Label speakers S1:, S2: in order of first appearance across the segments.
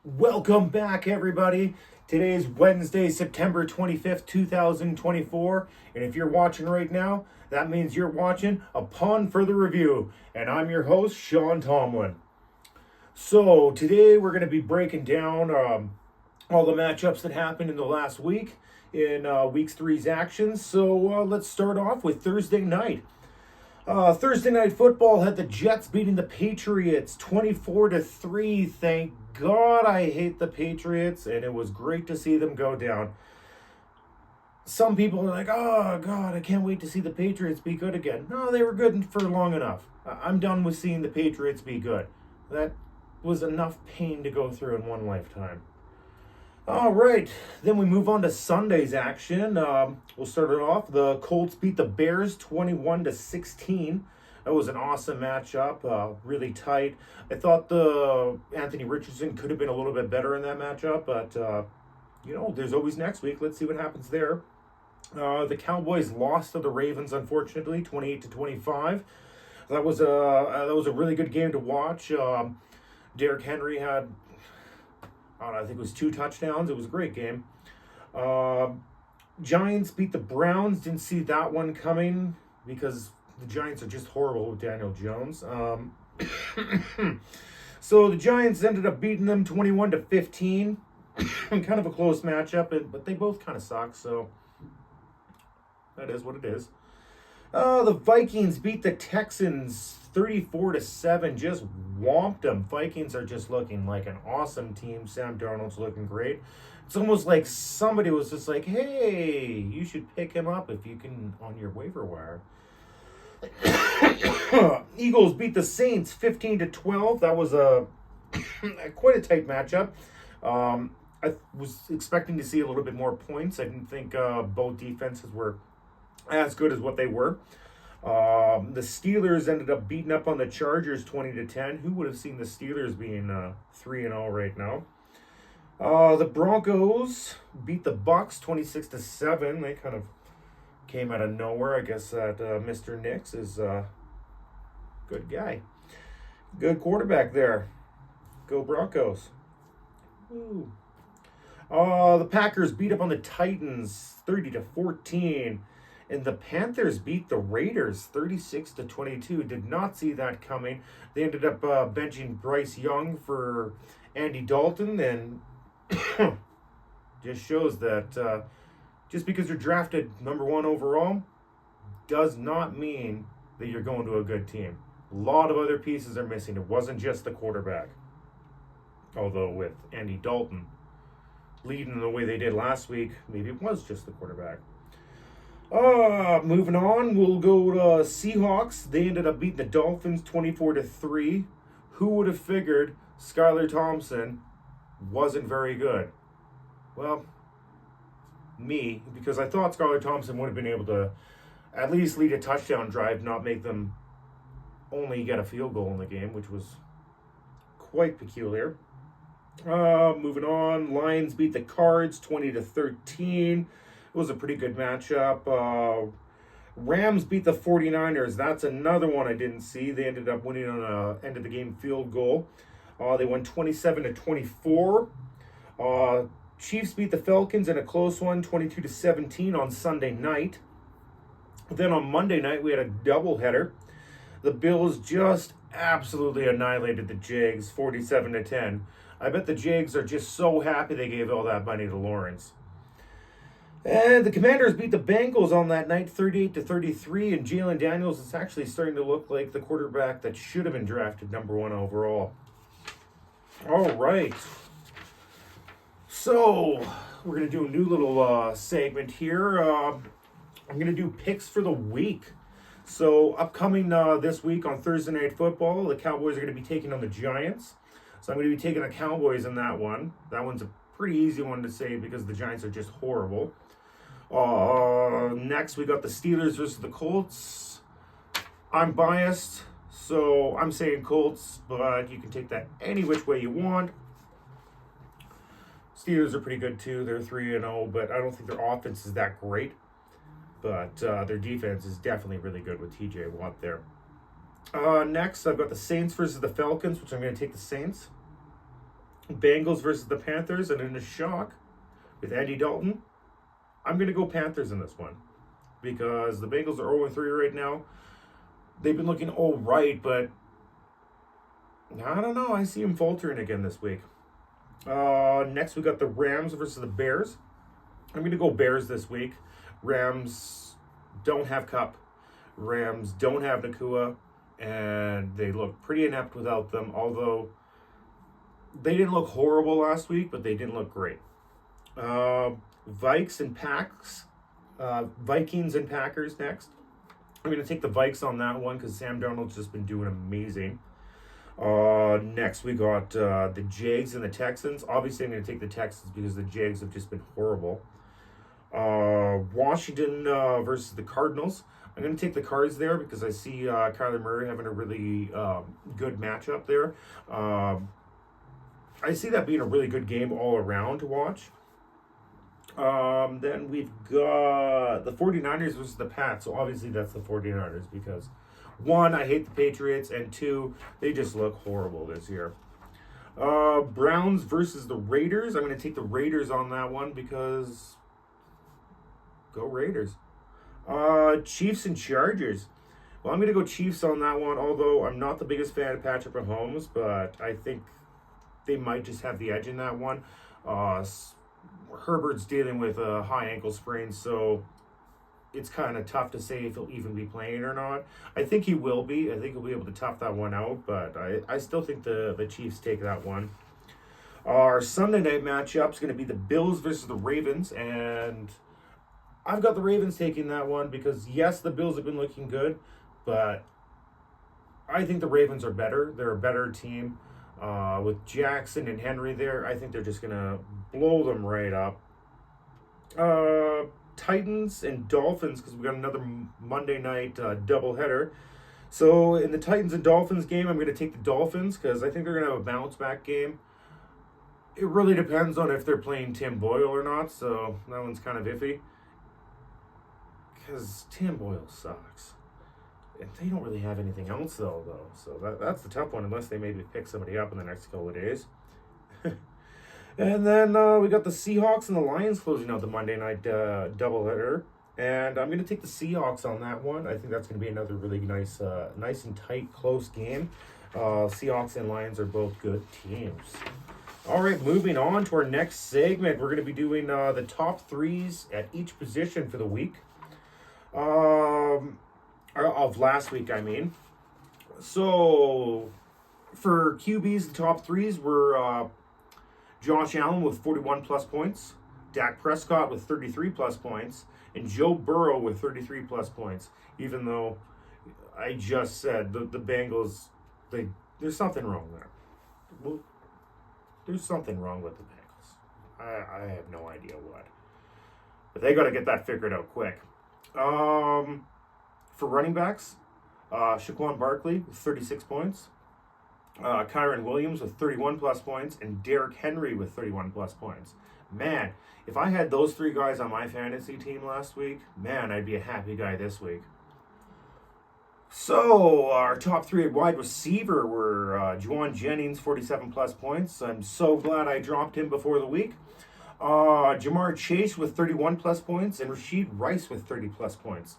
S1: Welcome back, everybody. Today is Wednesday, September 25th, 2024. And if you're watching right now, that means you're watching Upon Further Review. And I'm your host, Sean Tomlin. So today we're going to be breaking down all the matchups that happened in the last week in Week 3's actions. So let's start off with Thursday night. Thursday night football had the Jets beating the Patriots 24-3. Thank God I hate the Patriots, and it was great to see them go down. Some people are like, oh God, I can't wait to see the Patriots be good again. No, they were good for long enough. I'm done with seeing the Patriots be good. That was enough pain to go through in one lifetime. All right, then we move on to Sunday's action. We'll start it off. The Colts beat the Bears 21-16. That was an awesome matchup, really tight. I thought the Anthony Richardson could have been a little bit better in that matchup, but there's always next week. Let's see what happens there. The Cowboys lost to the Ravens, unfortunately, 28-25. That was a really good game to watch. Derrick Henry had, I think it was 2 touchdowns. It was a great game. Giants beat the Browns. Didn't see that one coming because the Giants are just horrible with Daniel Jones. So the Giants ended up beating them 21-15. Kind of a close matchup, but they both kind of suck, so that is what it is. The Vikings beat the Texans 34-7. Just whomped them. Vikings are just looking like an awesome team. Sam Darnold's looking great. It's almost like somebody was just like, hey, you should pick him up if you can on your waiver wire. Eagles beat the Saints 15-12. That was quite a tight matchup. I was expecting to see a little bit more points. I didn't think both defenses were as good as what they were. The Steelers ended up beating up on the Chargers 20-10. Who would have seen the Steelers being 3-0 right now? The Broncos beat the Bucks 26-7. They kind of came out of nowhere. I guess that Mr. Nix is a good guy. Good quarterback there. Go Broncos. Woo. The Packers beat up on the Titans 30-14. And the Panthers beat the Raiders 36-22. Did not see that coming. They ended up benching Bryce Young for Andy Dalton, and just shows that just because you're drafted number 1 overall does not mean that you're going to a good team. A lot of other pieces are missing. It wasn't just the quarterback. Although with Andy Dalton leading the way they did last week, maybe it was just the quarterback. Moving on, we'll go to Seahawks. They ended up beating the Dolphins 24-3. Who would have figured Skylar Thompson wasn't very good? Well, me, because I thought Skylar Thompson would have been able to at least lead a touchdown drive, not make them only get a field goal in the game, which was quite peculiar. Moving on, Lions beat the Cards 20-13. It was a pretty good matchup. Rams beat the 49ers. That's another one I didn't see. They ended up winning on a end of the game field goal. They won 27-24. Chiefs beat the Falcons in a close one, 22-17 on Sunday night. Then on Monday night, we had a doubleheader. The Bills just absolutely annihilated the Jags, 47-10. I bet the Jags are just so happy they gave all that money to Lawrence. And the Commanders beat the Bengals on that night, 38-33, and Jalen Daniels is actually starting to look like the quarterback that should have been drafted number 1 overall. All right. So, we're going to do a new little segment here. I'm going to do picks for the week. So, upcoming this week on Thursday Night Football, the Cowboys are going to be taking on the Giants. So, I'm going to be taking the Cowboys in that one. That one's a pretty easy one to say because the Giants are just horrible. Next, we got the Steelers versus the Colts. I'm biased, so I'm saying Colts, but you can take that any which way you want. Steelers are pretty good too. They're 3-0, but I don't think their offense is that great. But their defense is definitely really good with TJ Watt there. Next, I've got the Saints versus the Falcons, which I'm going to take the Saints. Bengals versus the Panthers, and in a shock with Andy Dalton, I'm going to go Panthers in this one because the Bengals are 0-3 right now. They've been looking all right, but I don't know. I see them faltering again this week. Next, we got the Rams versus the Bears. I'm going to go Bears this week. Rams don't have Cup. Rams don't have Nakua, and they look pretty inept without them, although they didn't look horrible last week, but they didn't look great. Vikes and Packs. Vikings and Packers next. I'm going to take the Vikes on that one because Sam Darnold's just been doing amazing. Next, we got the Jags and the Texans. Obviously, I'm going to take the Texans because the Jags have just been horrible. Washington versus the Cardinals. I'm going to take the Cards there because I see Kyler Murray having a really good matchup there. I see that being a really good game all around to watch. Then we've got the 49ers versus the Pats. So obviously that's the 49ers because, one, I hate the Patriots, and two, they just look horrible this year. Browns versus the Raiders. I'm going to take the Raiders on that one because go Raiders. Chiefs and Chargers. Well, I'm going to go Chiefs on that one, although I'm not the biggest fan of Patrick Mahomes, but I think they might just have the edge in that one. Herbert's dealing with a high ankle sprain, so it's kind of tough to say if he'll even be playing or not. I think he will be. I think he'll be able to tough that one out, but I still think the Chiefs take that one. Our Sunday night matchup is going to be the Bills versus the Ravens, and I've got the Ravens taking that one because, yes, the Bills have been looking good, but I think the Ravens are better. They're a better team. With Jackson and Henry there, I think they're just going to blow them right up. Titans and Dolphins, because we got another Monday night doubleheader. So in the Titans and Dolphins game, I'm going to take the Dolphins because I think they're going to have a bounce-back game. It really depends on if they're playing Tim Boyle or not, so that one's kind of iffy. Because Tim Boyle sucks. And they don't really have anything else, though. So that's the tough one, unless they maybe pick somebody up in the next couple of days. And then we got the Seahawks and the Lions closing out the Monday night doubleheader. And I'm going to take the Seahawks on that one. I think that's going to be another really nice and tight, close game. Seahawks and Lions are both good teams. All right, moving on to our next segment. We're going to be doing the top threes at each position for the week. Of last week, I mean. So, for QBs, the top threes were Josh Allen with 41-plus points, Dak Prescott with 33-plus points, and Joe Burrow with 33-plus points, even though I just said the Bengals, there's something wrong there. Well, there's something wrong with the Bengals. I have no idea what. But they got to get that figured out quick. For running backs, Shaquan Barkley with 36 points, Kyron Williams with 31-plus points, and Derrick Henry with 31-plus points. Man, if I had those three guys on my fantasy team last week, man, I'd be a happy guy this week. So, our top three at wide receiver were Juwan Jennings, 47-plus points. I'm so glad I dropped him before the week. Jamar Chase with 31-plus points, and Rashid Rice with 30-plus points.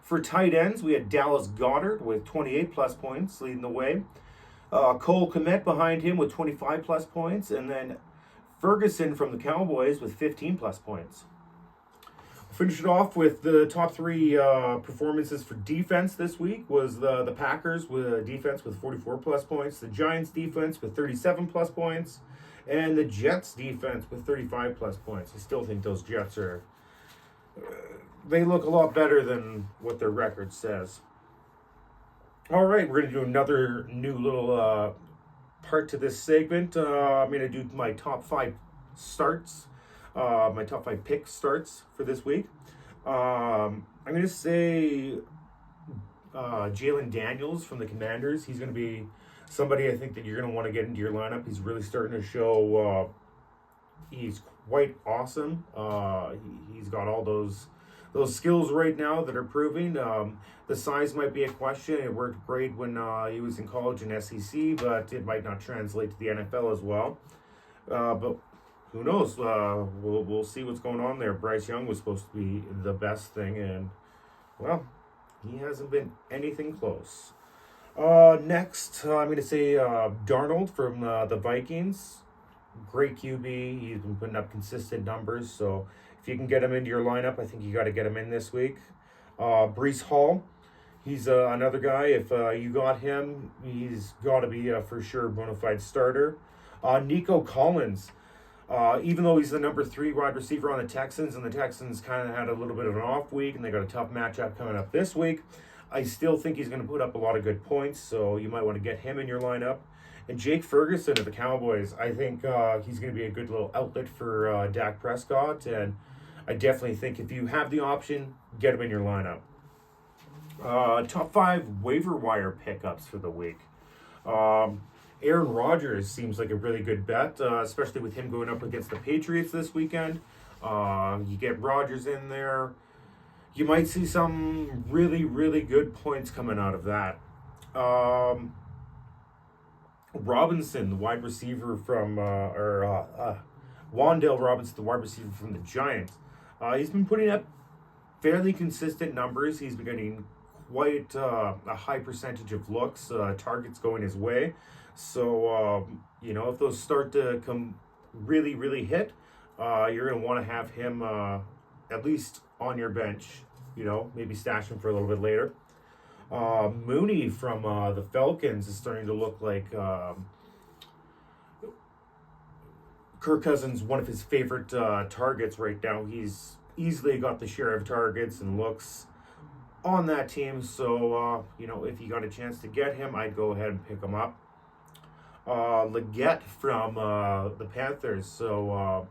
S1: For tight ends, we had Dallas Goedert with 28-plus points leading the way. Cole Kmet behind him with 25-plus points. And then Ferguson from the Cowboys with 15-plus points. Finish it off with the top three performances for defense this week was the Packers with defense with 44-plus points. The Giants defense with 37-plus points. And the Jets defense with 35-plus points. I still think those Jets are... they look a lot better than what their record says. All right, we're going to do another new little part to this segment. I'm going to do my top five starts, my top five pick starts for this week. I'm going to say Jalen Daniels from the Commanders. He's going to be somebody I think that you're going to want to get into your lineup. He's really starting to show he's quite awesome. He's got all those those skills right now that are proving. The size might be a question. It worked great when he was in college in SEC, but it might not translate to the NFL as well. But who knows? We'll see what's going on there. Bryce Young was supposed to be the best thing, and well, he hasn't been anything close. Next, I'm going to say Darnold from the Vikings. Great QB. He's been putting up consistent numbers, so if you can get him into your lineup, I think you got to get him in this week. Breece Hall. He's another guy. If you got him, he's got to be for sure a bona fide starter. Nico Collins. Even though he's the number 3 wide receiver on the Texans, and the Texans kind of had a little bit of an off week, and they got a tough matchup coming up this week, I still think he's going to put up a lot of good points, so you might want to get him in your lineup. And Jake Ferguson of the Cowboys, I think he's going to be a good little outlet for Dak Prescott, and I definitely think if you have the option, get him in your lineup. Top 5 waiver wire pickups for the week. Aaron Rodgers seems like a really good bet, especially with him going up against the Patriots this weekend. You get Rodgers in there. You might see some really, really good points coming out of that. Robinson, the wide receiver from, Wan'Dale Robinson, the wide receiver from the Giants. He's been putting up fairly consistent numbers. He's been getting quite a high percentage of looks, targets going his way. So, if those start to come really, really hit, you're going to want to have him at least on your bench, maybe stash him for a little bit later. Mooney from the Falcons is starting to look like Kirk Cousins, one of his favorite targets right now. He's easily got the share of targets and looks on that team. So, if you got a chance to get him, I'd go ahead and pick him up. Leggett from the Panthers. So,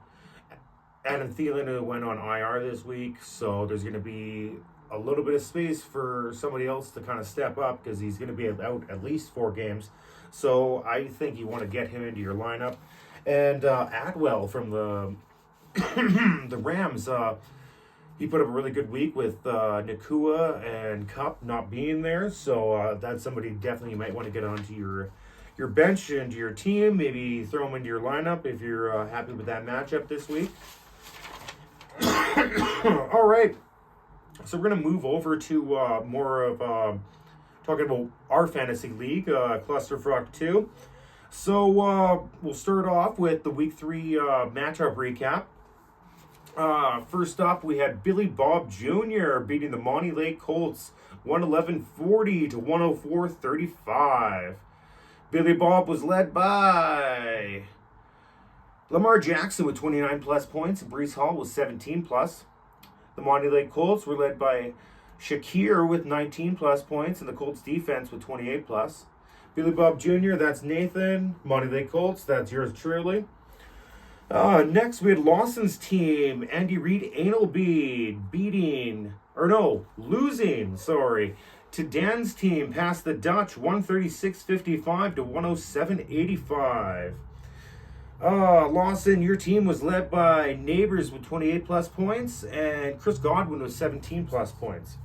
S1: Adam Thielen went on IR this week, so there's going to be a little bit of space for somebody else to kind of step up because he's going to be out at least 4 games. So I think you want to get him into your lineup. And Atwell from the the Rams, he put up a really good week with Nakua and Kupp not being there. So that's somebody definitely you might want to get onto your bench and your team. Maybe throw him into your lineup if you're happy with that matchup this week. All right. So we're going to move over to more of talking about our fantasy league, Clusterfuck 2. So we'll start off with the Week 3 matchup recap. First up, we had Billy Bob Jr. beating the Monty Lake Colts 111-40 to 104-35. Billy Bob was led by Lamar Jackson with 29-plus points, and Breece Hall with 17-plus. The Monty Lake Colts were led by Shakir with 19-plus points, and the Colts defense with 28-plus. Billy Bob Jr., that's Nathan. Monty Lake Colts, that's yours truly. Next, we had Lawson's team, Andy Reid Analbead, losing to Dan's team past the Dutch, 136-55 to 107-85. Lawson, your team was led by Neighbors with 28-plus points, and Chris Godwin with 17-plus points.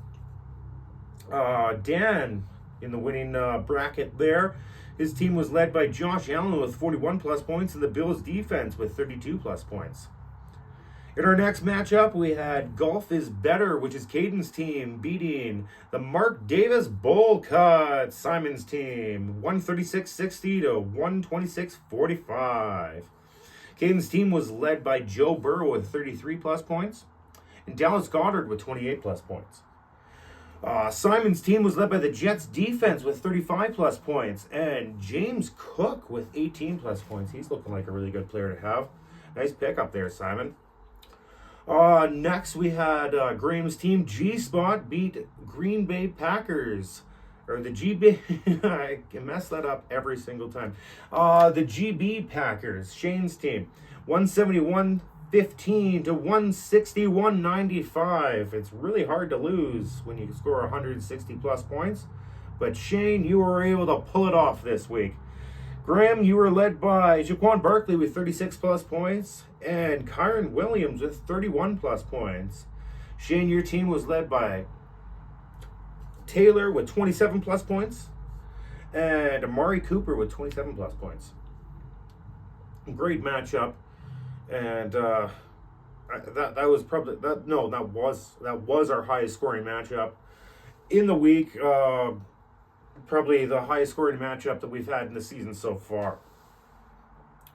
S1: Dan, in the winning bracket there, his team was led by Josh Allen with 41-plus points, and the Bills' defense with 32-plus points. In our next matchup, we had Golf is Better, which is Caden's team, beating the Mark Davis Bowl Cut, Simon's team, 136-60 to 126-45. Caden's team was led by Joe Burrow with 33-plus points, and Dallas Goedert with 28-plus points. Simon's team was led by the Jets defense with 35-plus points, and James Cook with 18-plus points. He's looking like a really good player to have. Nice pickup there, Simon. Next, we had Graham's team, G-Spot, beat Green Bay Packers. Or the GB, I can mess that up every single time. The GB Packers, Shane's team, 171-15 to 161-95. It's really hard to lose when you score 160-plus points. But Shane, you were able to pull it off this week. Graham, you were led by Jaquan Barkley with 36-plus points, and Kyron Williams with 31-plus points. Shane, your team was led by Taylor with 27 plus points and Amari Cooper with 27 plus points. Great matchup, and that was probably that was our highest scoring matchup in the week. Probably the highest scoring matchup that we've had in the season so far.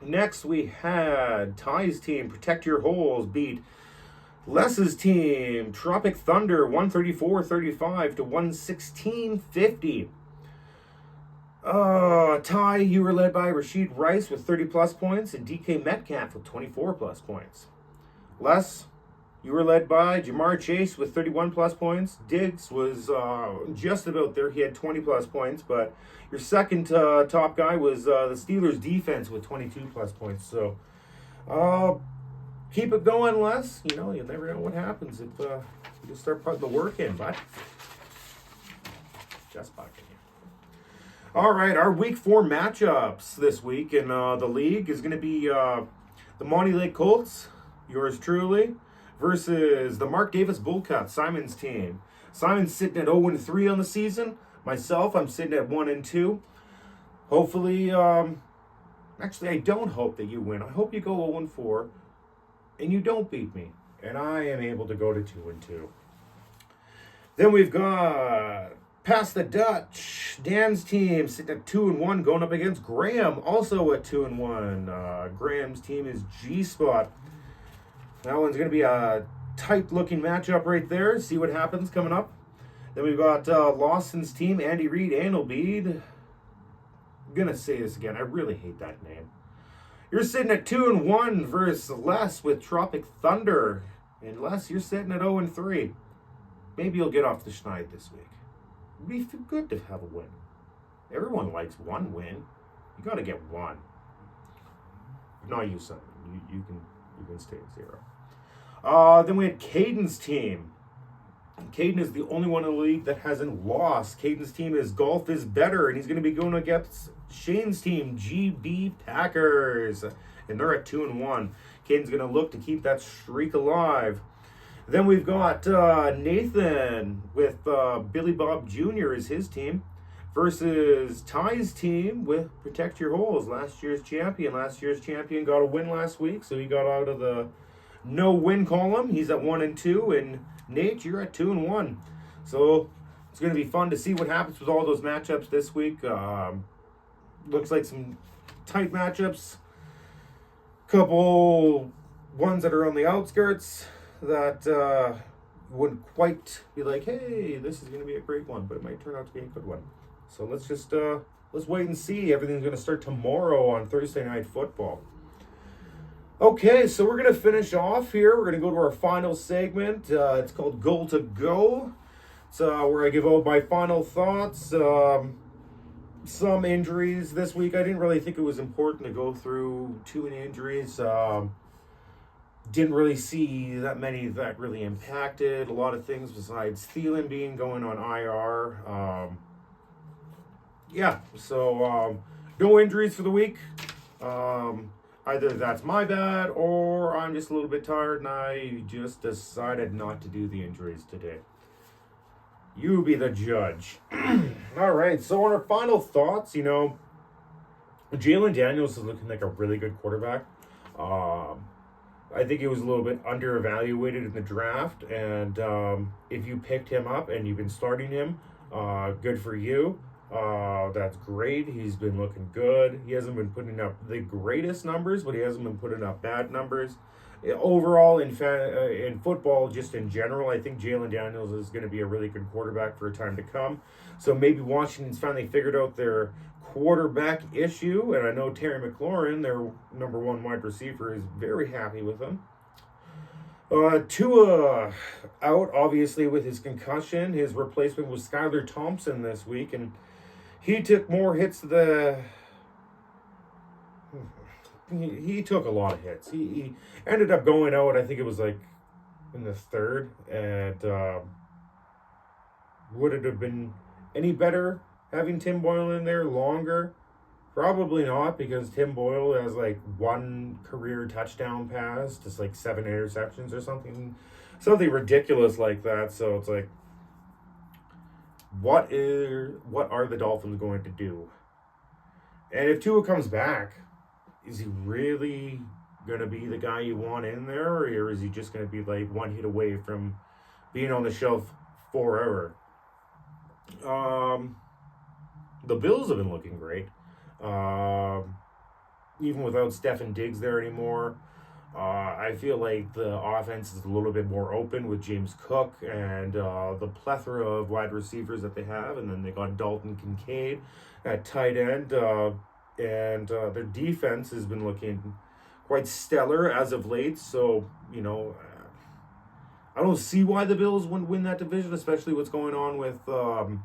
S1: Next, we had Ty's team, Protect Your Holes, beat Les's team, Tropic Thunder, 134-35 to 116-50. Ty, you were led by Rashid Rice with 30 plus points and DK Metcalf with 24 plus points. Les, you were led by Jamar Chase with 31 plus points. Diggs was just about there. He had 20 plus points, but your second top guy was the Steelers defense with 22 plus points. So keep it going, Les. You know, you'll never know what happens if you just start putting the work in, bud. Just bucking you. All right, our Week 4 matchups this week in the league is going to be the Monty Lake Colts, yours truly, versus the Mark Davis Bullcats, Simon's team. Simon's sitting at 0-3 on the season. Myself, I'm sitting at 1-2. Hopefully, actually, I don't hope that you win. I hope you go 0-4 and you don't beat me, and I am able to go to 2-2. Then we've got Pass the Dutch, Dan's team sitting at 2-1, going up against Graham, also at 2-1. Graham's team is G-Spot. That one's going to be a tight-looking matchup right there. See what happens coming up. Then we've got Lawson's team, Andy Reid, Andelbeed. I'm going to say this again. I really hate that name. You're sitting at 2-1 versus Les with Tropic Thunder. And Les, you're sitting at 0-3. Maybe you'll get off the schneid this week. It'd be good to have a win. Everyone likes one win. You got to get one. Not you, son. You can stay at 0. Then we had Caden's team. Caden is the only one in the league that hasn't lost. Caden's team is Golf is Better, and he's going to be going against Shane's team, GB Packers, and they're at 2-1. Caden's going to look to keep that streak alive. Then we've got Nathan with Billy Bob Jr. is his team versus Ty's team with Protect Your Holes, last year's champion. Last year's champion got a win last week, so he got out of the no-win column. He's at 1-2, and Nate, you're at 2-1. So it's going to be fun to see what happens with all those matchups this week. Looks like some tight matchups. Couple ones that are on the outskirts that wouldn't quite be like, hey, this is going to be a great one, but it might turn out to be a good one. So let's just let's wait and see. Everything's going to start tomorrow on Thursday Night Football. Okay, so we're going to finish off here. We're going to go to our final segment. It's called Goal to Go. It's where I give out my final thoughts. Some injuries this week. I didn't really think it was important to go through too many injuries. Didn't really see that many that really impacted. A lot of things besides Thielen being going on IR. So no injuries for the week. Either that's my bad or I'm just a little bit tired and I just decided not to do the injuries today. You be the judge. All right, so on our final thoughts, Jalen Daniels is looking like a really good quarterback. I think he was a little bit underevaluated in the draft, and if you picked him up and you've been starting him, good for you. That's great. He's been looking good. He hasn't been putting up the greatest numbers, but he hasn't been putting up bad numbers. Overall, in football, just in general, I think Jalen Daniels is going to be a really good quarterback for a time to come. So maybe Washington's finally figured out their quarterback issue, and I know Terry McLaurin, their number one wide receiver, is very happy with him. Tua out, obviously, with his concussion. His replacement was Skylar Thompson this week, and he took more hits he took a lot of hits. He ended up going out, I think it was like in the third, and would it have been any better having Tim Boyle in there longer? Probably not, because Tim Boyle has like one career touchdown pass, just like 7 interceptions or something. something ridiculous like that. So it's like, what are the Dolphins going to do? And if Tua comes back, is he really going to be the guy you want in there, or is he just going to be like one hit away from being on the shelf forever? The Bills have been looking great. Even without Stefan Diggs there anymore, I feel like the offense is a little bit more open with James Cook and the plethora of wide receivers that they have. And then they got Dalton Kincaid at tight end. And their defense has been looking quite stellar as of late. So, I don't see why the Bills wouldn't win that division, especially what's going on with the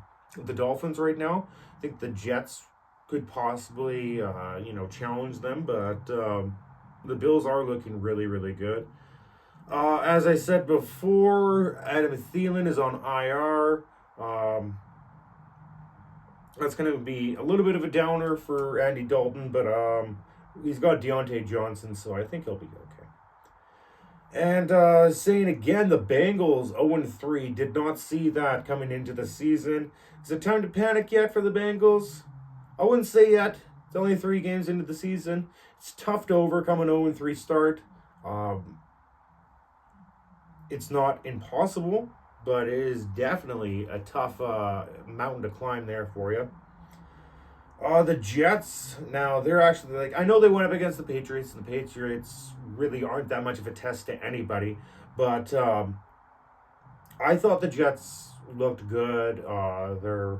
S1: Dolphins right now. I think the Jets could possibly, challenge them, but the Bills are looking really, really good. As I said before, Adam Thielen is on IR. That's going to be a little bit of a downer for Andy Dalton, but he's got Deontay Johnson, so I think he'll be okay. And saying again, the Bengals 0-3, did not see that coming into the season. Is it time to panic yet for the Bengals? I wouldn't say yet. It's only 3 games into the season. It's tough to overcome an 0-3 start. It's not impossible, but it is definitely a tough mountain to climb there for you. The Jets, now they're actually I know they went up against the Patriots, and the Patriots really aren't that much of a test to anybody, but I thought the Jets looked good. They're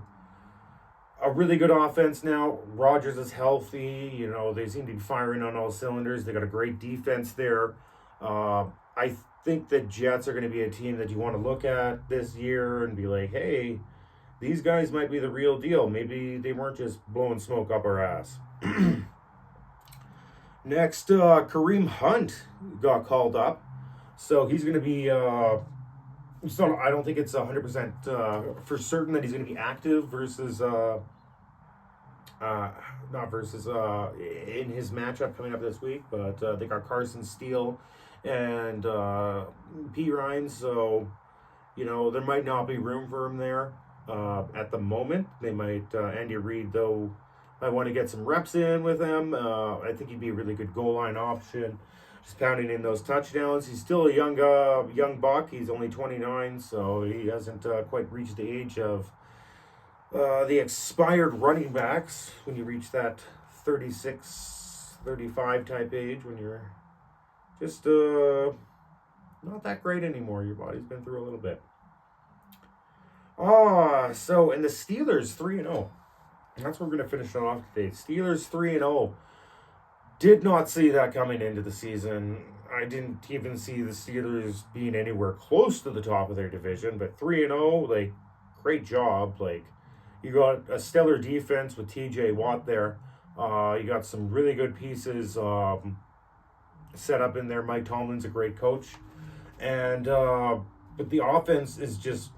S1: a really good offense now. Rodgers is healthy. They seem to be firing on all cylinders. They got a great defense there. I think the Jets are going to be a team that you want to look at this year and be like, hey, these guys might be the real deal. Maybe they weren't just blowing smoke up our ass. Next, Kareem Hunt got called up. So he's going to be, I don't think it's 100% for certain that he's going to be active versus, in his matchup coming up this week. But they got Carson Steele and P. Ryan. So, there might not be room for him there. At the moment, they might, Andy Reid, though, might want to get some reps in with him. I think he'd be a really good goal line option, just pounding in those touchdowns. He's still a young buck. He's only 29, so he hasn't quite reached the age of the expired running backs when you reach that 36, 35 type age, when you're just not that great anymore. Your body's been through a little bit. And the Steelers 3-0. That's where we're going to finish it off today. Steelers 3-0. Did not see that coming into the season. I didn't even see the Steelers being anywhere close to the top of their division. But 3-0, great job. You got a stellar defense with T.J. Watt there. You got some really good pieces set up in there. Mike Tomlin's a great coach. And but the offense is just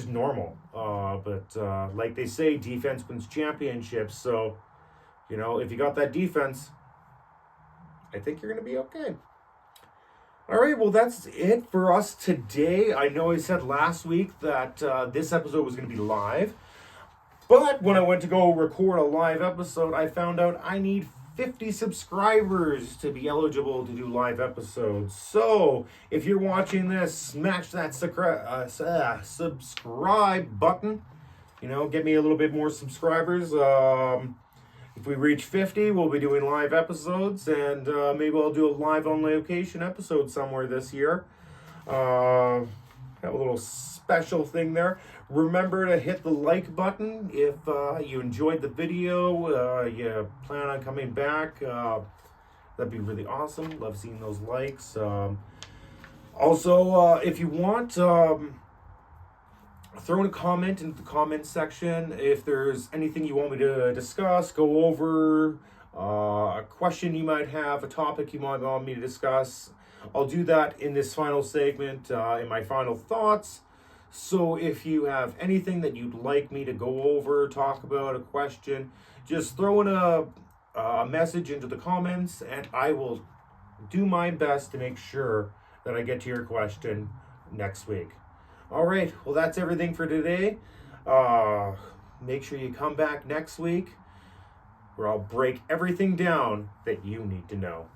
S1: normal. But like they say, defense wins championships. So, if you got that defense, I think you're going to be okay. All right, well, that's it for us today. I know I said last week that this episode was going to be live. But when I went to go record a live episode, I found out I need 50 subscribers to be eligible to do live episodes. So, if you're watching this, smash that subscribe button. Get me a little bit more subscribers. If we reach 50, we'll be doing live episodes, and maybe I'll do a live on location episode somewhere this year. Have a little special thing there. Remember to hit the like button if you enjoyed the video. You plan on coming back. That'd be really awesome. Love seeing those likes. Also, if you want, throw in a comment into the comment section. If there's anything you want me to discuss, go over, a question you might have, a topic you might want me to discuss, I'll do that in this final segment, in my final thoughts. So if you have anything that you'd like me to go over, talk about, a question, just throw in a message into the comments, and I will do my best to make sure that I get to your question next week. All right, well, that's everything for today. Make sure you come back next week where I'll break everything down that you need to know.